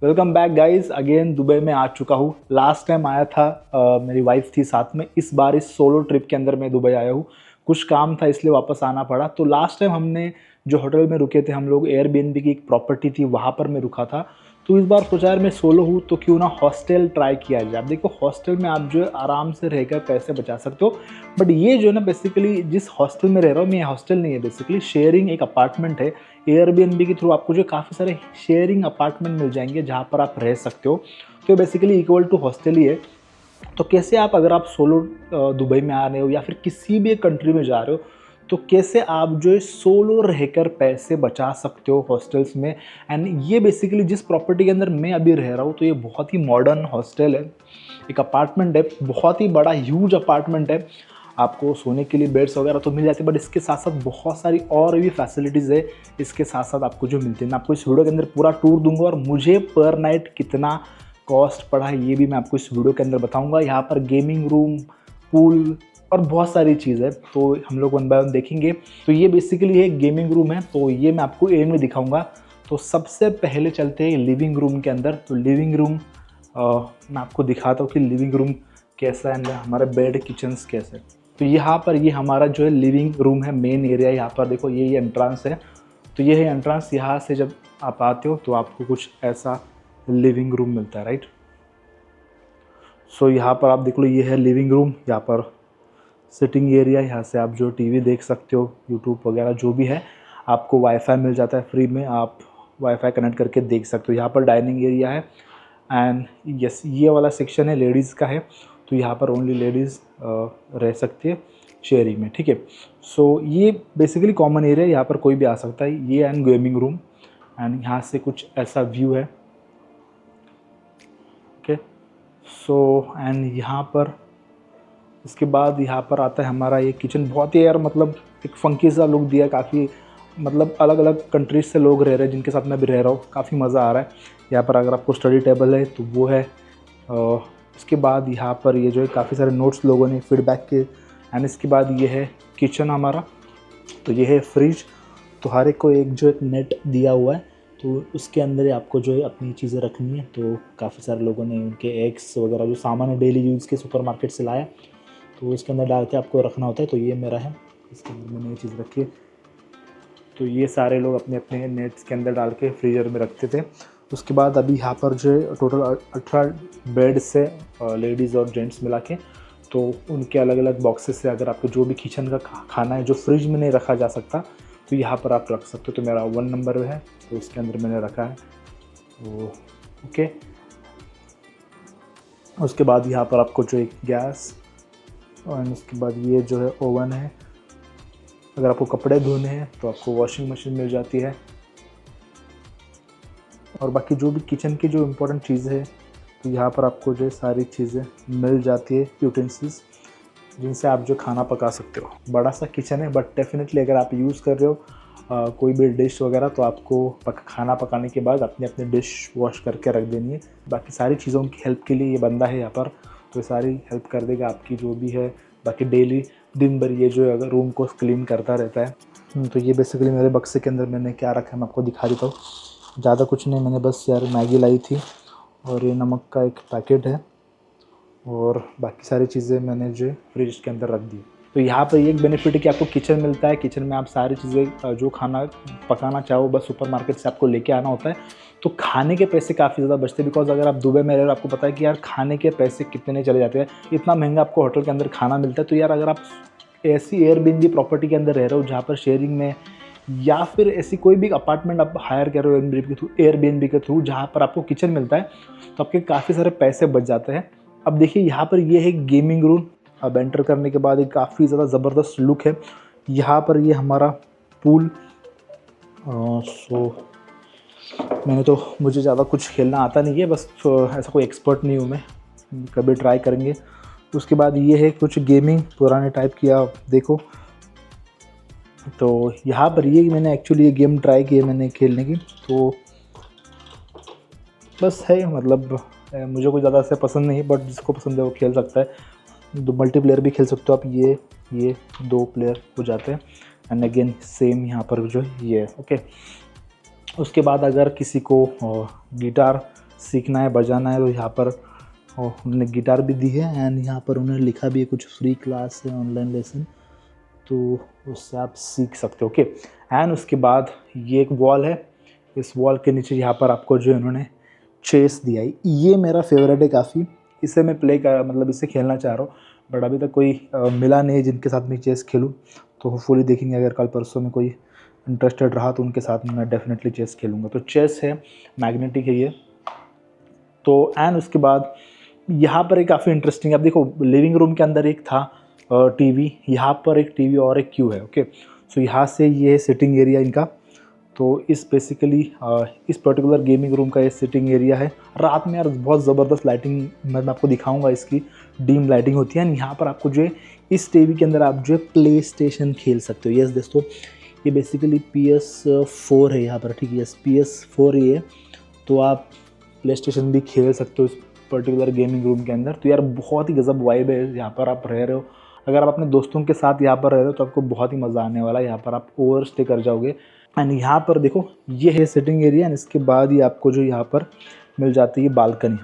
Welcome back guys, again Dubai में आ चुका हूँ। लास्ट टाइम आया था मेरी वाइफ थी साथ में। इस बार इस सोलो ट्रिप के अंदर मैं दुबई आया हूँ। कुछ काम था इसलिए वापस आना पड़ा। तो लास्ट टाइम हमने जो होटल में रुके थे हम लोग, एयरबीएनबी की एक प्रॉपर्टी थी वहाँ पर मैं रुका था। तो इस बार सोचा यार मैं सोलो हूँ तो क्यों ना हॉस्टल ट्राई किया जाए। अब देखो हॉस्टल में आप जो है आराम से रहकर पैसे बचा सकते हो। बट ये जो है ना बेसिकली जिस हॉस्टल में रह रहा हूँ मैं, हॉस्टल नहीं है, बेसिकली शेयरिंग एक अपार्टमेंट है। एयरबीएनबी के थ्रू आपको जो काफ़ी सारे शेयरिंग अपार्टमेंट मिल जाएंगे जहाँ पर आप रह सकते हो। तो बेसिकली इक्वल टू हॉस्टल ही है। तो कैसे आप, अगर आप सोलो दुबई में आ रहे हो या फिर किसी भी एक कंट्री में जा रहे हो, तो कैसे आप जो है सोलो रहकर पैसे बचा सकते हो हॉस्टल्स में। एंड ये बेसिकली जिस प्रॉपर्टी के अंदर मैं अभी रह रहा हूँ तो ये बहुत ही मॉडर्न हॉस्टल है, एक अपार्टमेंट है, बहुत ही बड़ा ह्यूज अपार्टमेंट है। आपको सोने के लिए बेड्स वगैरह तो मिल जाते हैं, बट इसके साथ साथ बहुत सारी और भी फैसिलिटीज़ है इसके साथ साथ आपको जो मिलती है। मैं आपको इस वीडियो के अंदर पूरा टूर दूंगा और मुझे पर नाइट कितना कॉस्ट पड़ा है ये भी मैं आपको इस वीडियो के अंदर बताऊंगा। यहाँ पर गेमिंग रूम, पूल और बहुत सारी चीज़ है, तो हम लोग वन बाय वन देखेंगे। तो ये बेसिकली एक गेमिंग रूम है, तो ये मैं आपको एंड में दिखाऊंगा। तो सबसे पहले चलते हैं लिविंग रूम के अंदर। तो लिविंग रूम मैं आपको दिखाता हूँ कि लिविंग रूम कैसा है, हमारा बेड किचन्स कैसे। तो यहाँ पर ये हमारा जो है लिविंग रूम है, मेन एरिया। यहाँ पर देखो ये एंट्रांस है। तो ये है एंट्रांस। यहाँ से जब आप आते हो तो आपको कुछ ऐसा लिविंग रूम मिलता है, राइट। सो यहाँ पर आप देख लो, ये है लिविंग रूम। यहाँ पर सिटिंग एरिया, यहाँ से आप जो टीवी देख सकते हो, यूट्यूब वगैरह जो भी है। आपको वाईफाई मिल जाता है फ्री में, आप वाईफाई कनेक्ट करके देख सकते हो। यहाँ पर डाइनिंग एरिया है एंड यस, ये वाला सेक्शन है लेडीज़ का है। तो यहाँ पर ओनली लेडीज़ रह सकती है शेयरिंग में, ठीक है। सो ये बेसिकली कॉमन एरिया, यहाँ पर कोई भी आ सकता है। ये एंड गेमिंग रूम एंड यहाँ से कुछ ऐसा व्यू है, ओके। सो एंड यहाँ पर इसके बाद यहाँ पर आता है हमारा ये किचन। बहुत ही यार मतलब एक फंकी सा लुक दिया, काफ़ी मतलब अलग अलग कंट्रीज से लोग रह रहे हैं जिनके साथ मैं भी रह रहा हूँ, काफ़ी मज़ा आ रहा है। यहाँ पर अगर आपको स्टडी टेबल है तो वो है। इसके बाद यहाँ पर ये जो है काफ़ी सारे नोट्स लोगों ने फीडबैक के। एंड इसके बाद ये है किचन हमारा। तो ये है फ्रिज। तो हर एक को एक जो एक नेट दिया हुआ है, तो उसके अंदर ही आपको जो है अपनी चीज़ें रखनी है। तो काफ़ी सारे लोगों ने उनके एग्स वगैरह जो सामान है डेली यूज़ के सुपरमार्केट से लाया, तो इसके अंदर डाल के आपको रखना होता है। तो ये मेरा है, इसके अंदर मैंने ये चीज़ रखी है। तो ये सारे लोग अपने अपने नेट्स के अंदर डाल के फ्रीजर में रखते थे। उसके बाद अभी यहाँ पर जो है टोटल 18 बेड्स है, लेडीज़ और जेंट्स मिला के। तो उनके अलग अलग बॉक्सेस से अगर आपको जो भी किचन का खाना है जो फ्रिज में नहीं रखा जा सकता, तो यहाँ पर आप रख सकते हो। तो मेरा 1 नंबर है, तो इसके अंदर मैंने रखा है। तो ओके। उसके बाद यहाँ पर आपको जो एक गैस, और उसके बाद ये जो है ओवन है। अगर आपको कपड़े धोने हैं तो आपको वॉशिंग मशीन मिल जाती है। और बाकी जो भी किचन की जो इम्पोर्टेंट चीज़ें हैं, तो यहाँ पर आपको जो सारी चीज़ें मिल जाती है, यूटेंसिल्स जिनसे आप जो खाना पका सकते हो। बड़ा सा किचन है, बट डेफिनेटली अगर आप यूज़ कर रहे हो कोई भी डिश वगैरह, तो आपको खाना पकाने के बाद अपने अपने डिश वॉश करके रख देनी है। बाकी सारी चीज़ों की हेल्प के लिए ये बंदा है यहाँ पर, तो ये सारी हेल्प कर देगा आपकी जो भी है। बाकी डेली दिन भर ये जो है अगर रूम को क्लीन करता रहता है। तो ये बेसिकली मेरे बक्से के अंदर मैंने क्या रखा है मैं आपको दिखा देता हूँ। ज़्यादा कुछ नहीं, मैंने बस यार मैगी लाई थी और ये नमक का एक पैकेट है, और बाकी सारी चीज़ें मैंने जो फ्रिज के अंदर रख दी। तो यहाँ पर ये एक बेनिफिट है कि आपको किचन मिलता है। किचन में आप सारी चीज़ें जो खाना पकाना चाहो बस सुपरमार्केट से आपको लेके आना होता है। तो खाने के पैसे काफ़ी ज़्यादा बचते हैं, बिकॉज अगर आप दुबई में रह रहे हो आपको पता है कि यार खाने के पैसे कितने चले जाते हैं। इतना महंगा आपको होटल के अंदर खाना मिलता है। तो यार अगर आप ऐसी एयरबीएनबी प्रॉपर्टी के अंदर रह रहे हो जहाँ पर शेयरिंग में, या फिर ऐसी कोई भी अपार्टमेंट आप हायर कर रहे हो एयरबीएनबी के थ्रू जहाँ पर आपको किचन मिलता है, तो आपके काफ़ी सारे पैसे बच जाते हैं। अब देखिए यहाँ पर ये है गेमिंग रूम। अब एंटर करने के बाद एक काफ़ी ज़्यादा ज़बरदस्त लुक है। यहाँ पर ये हमारा पूल। सो मुझे ज़्यादा कुछ खेलना आता नहीं है, बस ऐसा कोई एक्सपर्ट नहीं हूँ मैं, कभी ट्राई करेंगे। उसके बाद ये है कुछ गेमिंग पुराने टाइप की, आप देखो। तो यहाँ पर ये मैंने एक्चुअली ये गेम ट्राई की है मैंने खेलने की, तो बस है मतलब मुझे कोई ज़्यादा से पसंद नहीं है, बट जिसको पसंद है वो खेल सकता है। दो मल्टीप्लेयर भी खेल सकते हो आप। ये 2 प्लेयर हो जाते हैं। एंड अगेन सेम यहाँ पर जो ये है, ओके। उसके बाद अगर किसी को गिटार सीखना है, बजाना है, तो यहाँ पर उन्होंने गिटार भी दी है एंड यहाँ पर उन्होंने लिखा भी है कुछ फ्री क्लास है, ऑनलाइन लेसन, तो उससे आप सीख सकते हो। ओके, एंड उसके बाद ये एक वॉल है, इस वॉल के नीचे यहाँ पर आपको जो इन्होंने चेस दिया है, ये मेरा फेवरेट है काफ़ी, इसे मैं प्ले कर मतलब इसे खेलना चाह रहा हूँ, बट अभी तक कोई मिला नहीं है जिनके साथ मैं चेस खेलूँ, तो होपफुली देखेंगे अगर कल परसों में कोई इंटरेस्टेड रहा तो उनके साथ मैं डेफिनेटली चेस खेलूँगा। तो चेस है, मैग्नेटिक है ये। तो एंड उसके बाद यहाँ पर एक काफ़ी इंटरेस्टिंग, आप देखो लिविंग रूम के अंदर एक था टीवी, यहाँ पर एक टीवी और एक क्यू है। ओके, सो यहाँ से ये सिटिंग एरिया इनका, तो इस बेसिकली इस पर्टिकुलर गेमिंग रूम का ये सिटिंग एरिया है। रात में यार बहुत ज़बरदस्त लाइटिंग मैं आपको दिखाऊंगा, इसकी डीम लाइटिंग होती है। यहाँ पर आपको जो है इस टीवी के अंदर आप जो है प्ले स्टेशन खेल सकते हो। यस दोस्तों, ये बेसिकली PS4 है यहाँ पर, ठीक है, यस PS4 ये, तो आप प्ले स्टेशन भी खेल सकते हो इस पर्टिकुलर गेमिंग रूम के अंदर। तो यार बहुत ही गजब वाइब है यहाँ पर आप रह रहे हो, अगर आप अपने दोस्तों के साथ यहाँ पर रह रहे हो तो आपको बहुत ही मज़ा आने वाला है, यहाँ पर आप ओवर स्टे कर जाओगे। एंड यहाँ पर देखो ये है सिटिंग एरिया, एंड इसके बाद ही आपको जो यहाँ पर मिल जाती है बालकनी।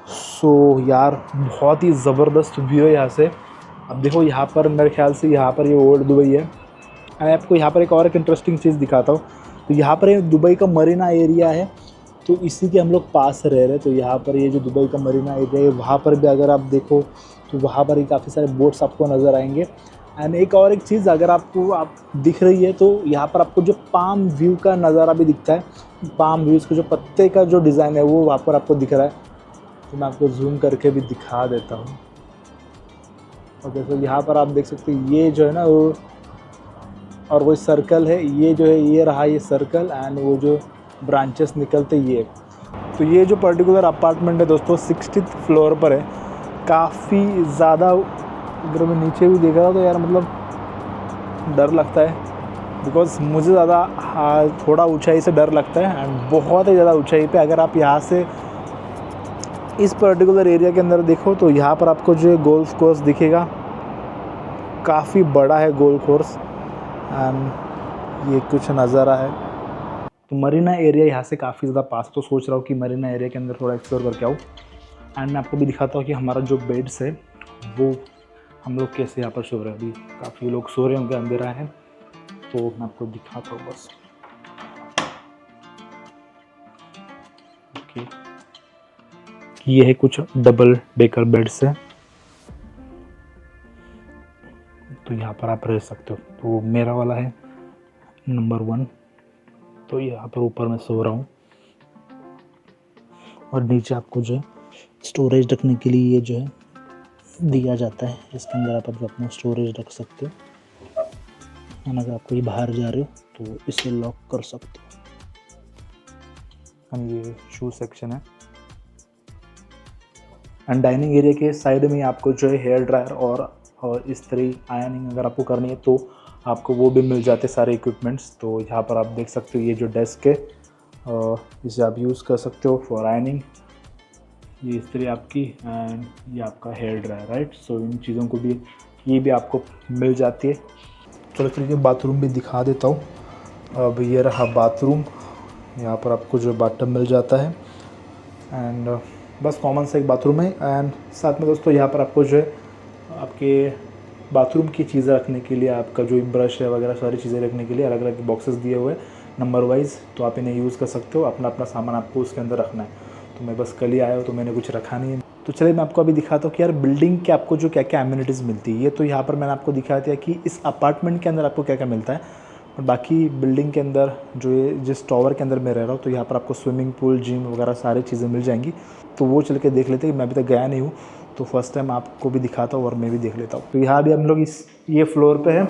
सो यार बहुत ही ज़बरदस्त व्यू है यहाँ से। अब देखो यहाँ पर मेरे ख्याल से यहाँ पर ये ओल्ड दुबई है। मैं आपको यहाँ पर एक और एक इंटरेस्टिंग चीज़ दिखाता हूँ। तो यहाँ पर ये दुबई का मरीना एरिया है, तो इसी के हम लोग पास रह रहे हैं। तो यहाँ पर ये जो दुबई का मरीना एरिया है, वहाँ पर भी अगर आप देखो तो वहाँ पर ही काफ़ी सारे बोट्स आपको नज़र आएंगे। एंड एक और एक चीज़ अगर आपको दिख रही है, तो यहाँ पर आपको जो पाम व्यू का नज़ारा भी दिखता है, पाम व्यूज़ का जो पत्ते का जो डिज़ाइन है वो वहाँ पर आपको दिख रहा है। तो मैं आपको जूम करके भी दिखा देता हूँ। ओके, तो यहाँ पर आप देख सकते हैं ये जो है ना वो, और वो सर्कल है, ये जो है ये रहा ये सर्कल, एंड वो जो ब्रांचेस निकलते ये। तो ये जो पर्टिकुलर अपार्टमेंट है दोस्तों 60th फ्लोर पर है। काफ़ी ज़्यादा, अगर मैं नीचे भी देख रहा हूँ तो यार मतलब डर लगता है, बिकॉज़ मुझे ज़्यादा थोड़ा ऊंचाई से डर लगता है, एंड बहुत ही ज़्यादा ऊंचाई पे अगर आप यहाँ से इस पर्टिकुलर एरिया के अंदर देखो तो यहाँ पर आपको जो गोल्फ कोर्स दिखेगा, काफ़ी बड़ा है गोल्फ कोर्स, एंड ये कुछ नज़ारा है। तो मरीना एरिया यहाँ से काफ़ी ज़्यादा पास, तो सोच रहा हूँ कि मरीना एरिया के अंदर थोड़ा एक्सप्लोर करके आऊँ। एंड मैं आपको भी दिखाता हूँ कि हमारा जो बेड्स है वो हम लोग कैसे यहाँ पर सो रहे हैं। अभी काफ़ी लोग सो रहे होंगे, अंधेरा है, तो मैं आपको दिखाता हूँ बस। ओके, ये है कुछ डबल डेकर बेड्स है, तो यहाँ पर आप रह सकते हो। तो मेरा वाला है नंबर 1, तो यहाँ पर ऊपर मैं सो रहा हूँ, और नीचे आपको जो है स्टोरेज रखने के लिए ये जो है दिया जाता है, इसके अंदर आप अपना स्टोरेज रख सकते हो। और अगर आप कहीं बाहर जा रहे हो तो इसे लॉक कर सकते हो। ये शू सेक्शन है, एंड डाइनिंग एरिया के साइड में आपको जो है हेयर ड्रायर और इस्त्री आयरनिंग अगर आपको करनी है तो आपको वो भी मिल जाते सारे इक्विपमेंट्स। तो यहाँ पर आप देख सकते हो ये जो डेस्क है इसे आप यूज़ कर सकते हो फॉर आयरनिंग, ये इस्त्री आपकी, एंड ये आपका हेयर ड्रायर, राइट। सो इन चीज़ों को भी ये भी आपको मिल जाती है। चलो चलिए बाथरूम भी दिखा देता हूँ। अब ये रहा बाथरूम, यहाँ पर आपको जो बाथटब मिल जाता है, एंड बस कॉमन सा एक बाथरूम है। एंड साथ में दोस्तों यहाँ पर आपको जो है आपके बाथरूम की चीज़ें रखने के लिए, आपका जो ब्रश है वगैरह सारी चीज़ें रखने के लिए अलग अलग बॉक्सेस दिए हुए हैं नंबर वाइज, तो आप इन्हें यूज़ कर सकते हो। अपना अपना सामान आपको उसके अंदर रखना है। तो मैं बस कल ही आया हूँ तो मैंने कुछ रखा नहीं है। तो चलिए मैं आपको अभी दिखाता हूँ कि यार बिल्डिंग के आपको जो क्या क्या एमिनिटीज़ मिलती है। ये तो यहाँ पर मैंने आपको दिखाया था कि इस अपार्टमेंट के अंदर आपको क्या क्या मिलता है, और बाकी बिल्डिंग के अंदर जो ये जिस टावर के अंदर मैं रह रहा हूँ तो यहाँ पर आपको स्विमिंग पूल, जिम वगैरह सारी चीज़ें मिल जाएंगी। तो वो चल के देख लेते हैं, मैं अभी तक गया नहीं हूँ, तो फर्स्ट टाइम आपको भी दिखाता हूँ और मैं भी देख लेता हूँ। तो यहाँ भी हम लोग ये फ्लोर पे है,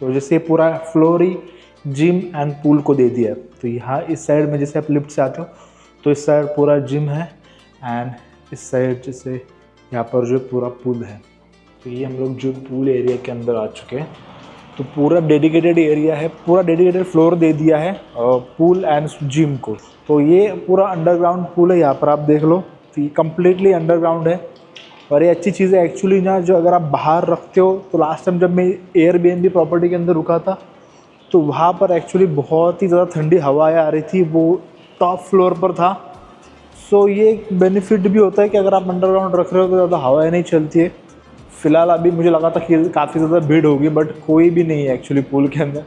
तो जैसे पूरा floor he gym and pool को दे दिया है। तो यहाँ इस साइड में जैसे आप लिफ्ट से आते हो तो इस साइड पूरा जिम है, एंड इस साइड जैसे यहाँ पर जो पूरा पूल है। तो ये हम लोग जो पूल एरिया के अंदर आ चुके हैं। तो पूरा डेडिकेटेड एरिया है, पूरा डेडिकेटेड फ्लोर दे दिया है पूल एंड जिम को। तो ये पूरा अंडरग्राउंड पूल है, यहाँ पर आप देख लो, तो ये कम्प्लीटली अंडरग्राउंड है। और ये अच्छी चीज़ है एक्चुअली ना, जो अगर आप बाहर रखते हो, तो लास्ट टाइम जब मैं एयरबीएनबी प्रॉपर्टी के अंदर रुका था तो वहाँ पर एक्चुअली बहुत ही ज़्यादा ठंडी हवाएं आ रही थी। वो टॉप फ्लोर पर था, सो ये एक बेनिफिट भी होता है कि अगर आप अंडरग्राउंड रख रहे हो तो ज़्यादा हवा नहीं चलती है। फ़िलहाल अभी मुझे लगा था कि काफ़ी ज़्यादा भीड़ होगी, बट कोई भी नहीं है एक्चुअली पूल के अंदर।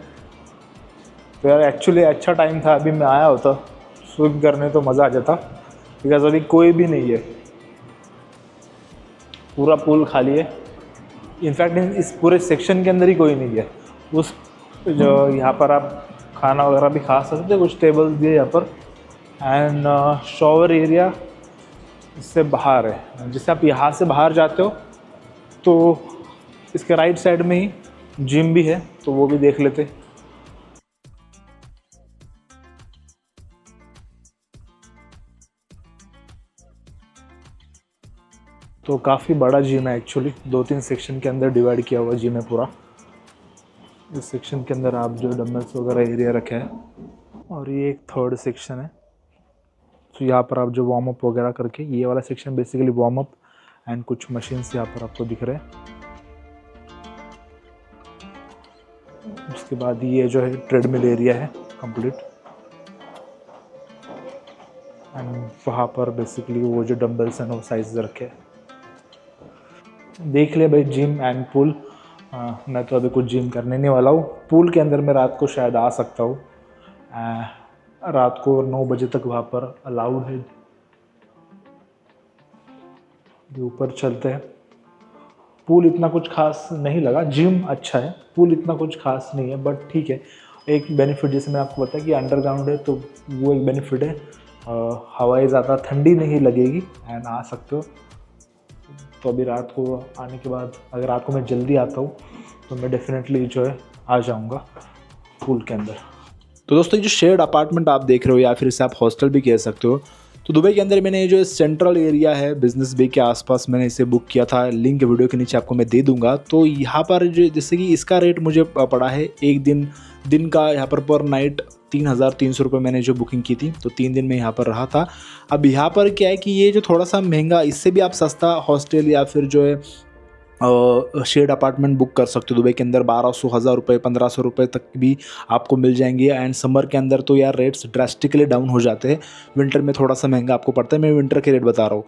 तो यार एक्चुअली अच्छा टाइम था, अभी मैं आया होता स्विम करने तो मज़ा आ जाता, बिकॉज अभी कोई भी नहीं है, पूरा पूल खाली है। इनफैक्ट इस पूरे सेक्शन के अंदर ही कोई नहीं है। उस जो यहाँ पर आप खाना वगैरह भी खा सकते हैं, कुछ टेबल्स भी है यहाँ पर। एंड शॉवर एरिया इससे बाहर है। जैसे आप यहाँ से बाहर जाते हो तो इसके राइट साइड में ही जिम भी है, तो वो भी देख लेते। तो काफ़ी बड़ा जिम है एक्चुअली, 2-3 सेक्शन के अंदर डिवाइड किया हुआ जिम है पूरा। इस सेक्शन के अंदर आप जो डम्बल्स वगैरह एरिया रखे हैं, और ये एक थर्ड सेक्शन है। तो यहाँ पर आप जो वार्म अप वगैरह करके, ये वाला section basically warm up and कुछ मशीन्स यहाँ पर आपको दिख रहे हैं। उसके बाद ये जो है ट्रेडमिल एरिया है कंप्लीट, एंड वहाँ पर बेसिकली वो जो डम्बल्स हैं वो साइज रखे हैं। देख ले भाई जिम एंड पूल। मैं तो अभी कुछ जिम करने नहीं वाला हूँ। पूल के अंदर मैं रात को शायद आ सकता हूँ, रात को 9 बजे तक वहाँ पर अलाउड है। ऊपर चलते हैं। पूल इतना कुछ खास नहीं लगा, जिम अच्छा है, पूल इतना कुछ खास नहीं है, बट ठीक है। एक बेनिफिट जैसे मैं आपको बताया कि अंडरग्राउंड है, तो वो एक बेनिफिट है। हवाएं ज़्यादा ठंडी नहीं लगेगी एंड आ सकते हो। तो अभी रात को आने के बाद, अगर रात को मैं जल्दी आता हूँ तो मैं डेफिनेटली जो है आ जाऊँगा पूल के अंदर। तो दोस्तों ये जो शेयर्ड अपार्टमेंट आप देख रहे हो, या फिर इसे आप हॉस्टल भी कह सकते हो, तो दुबई के अंदर मैंने जो सेंट्रल एरिया है बिजनेस बे के आसपास मैंने इसे बुक किया था। लिंक वीडियो के नीचे आपको मैं दे दूंगा। तो यहाँ पर जो जैसे कि इसका रेट मुझे पड़ा है एक दिन का यहाँ पर नाइट 3,300 रुपये मैंने जो बुकिंग की थी, तो 3 दिन में यहाँ पर रहा था। अब यहाँ पर क्या है कि ये जो थोड़ा सा महंगा, इससे भी आप सस्ता हॉस्टल या फिर जो है शेड अपार्टमेंट बुक कर सकते हो दुबई के अंदर। 1200, 1000 रुपये, 1500 रुपये तक भी आपको मिल जाएंगे। एंड समर के अंदर तो यार रेट्स ड्रास्टिकली डाउन हो जाते हैं, विंटर में थोड़ा सा महंगा आपको पड़ता है। मैं विंटर के रेट बता रहा हूँ,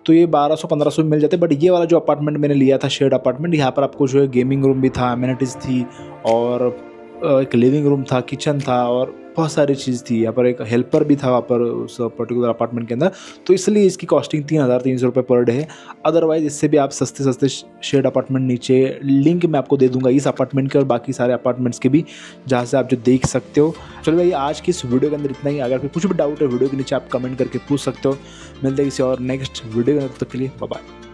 तो ये 1200-1500 में मिल जाते हैं। बट ये वाला जो अपार्टमेंट मैंने लिया था शेड अपार्टमेंट, यहाँ पर आपको जो है गेमिंग रूम भी था, अमेनिटीज़ थी, और एक लिविंग रूम था, किचन था, और बहुत सारी चीज़ थी। यहाँ पर एक हेल्पर भी था वहाँ पर उस पर्टिकुलर अपार्टमेंट के अंदर। तो इसलिए इसकी कॉस्टिंग 3,300 रुपये पर डे है। अदरवाइज़ इससे भी आप सस्ते शेड अपार्टमेंट, नीचे लिंक मैं आपको दे दूंगा इस अपार्टमेंट के और बाकी सारे अपार्टमेंट्स के भी, जहाँ से आप जो देख सकते हो। चलो भाई आज की इस वीडियो के अंदर इतना ही। अगर कुछ भी डाउट है वीडियो के नीचे आप कमेंट करके पूछ सकते हो। मिलते हैं किसी और नेक्स्ट वीडियो के अंदर, तब तक के लिए बाय बाय।